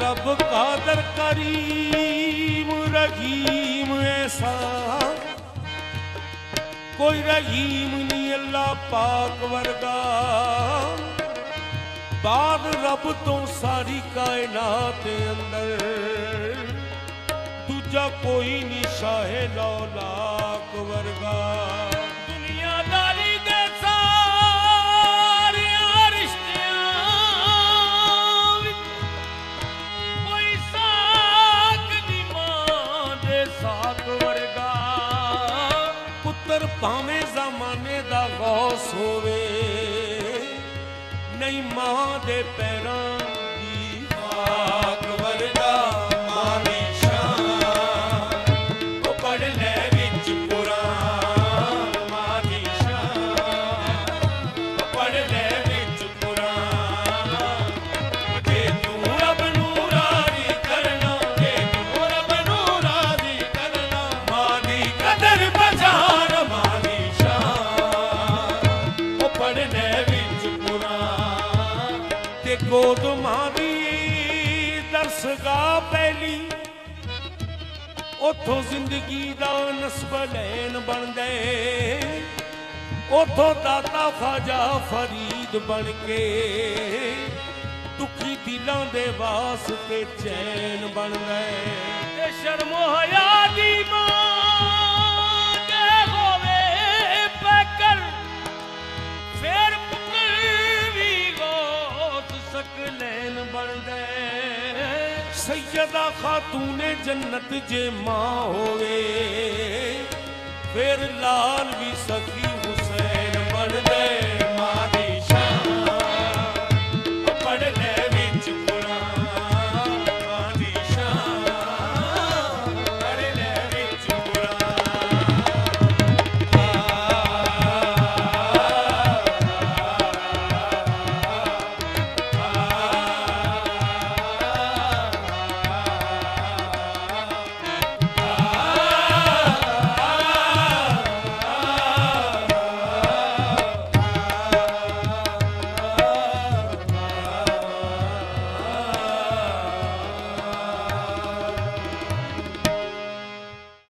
रब कादर करीम रहीम ऐसा कोई रहीम नहीं अल्लाह पाक वर्गा। बाद रब तो सारी कायनात अंदर दूजा कोई नहीं शाहे लौलाक वर्गा। दुनियादारी दे सारे रिश्तियां कोई साक दी मां दे साक वर्गा। पुत्र भावें ज़माने दा गौस होवे नहीं मां दे पैरां दी खाक वर्गा। मां दी शान ओ पढ़ ले विच कुरान। मां दी शान ओ पढ़ ले विच कुरान। जे तू रब नूं राज़ी करना, जे तू रब नूं राज़ी करना, मां दी कदर पछाण। मां दी शान ओ पढ़ ले विच कुरान। ते गोद मां दी दरसगाह पहली उथों जिंदगी दा नस्ब लैन बन गए। उथों दाता ख्वाजा फरीद बन के दुखी दिलां दे वास्ते चैन बन गए। शर्मो हया दी मां दे होवे पैकर फिर सकलैन बन गए। सैयदा खातूने जन्नत जे मां होवे फिर लाल भी सखी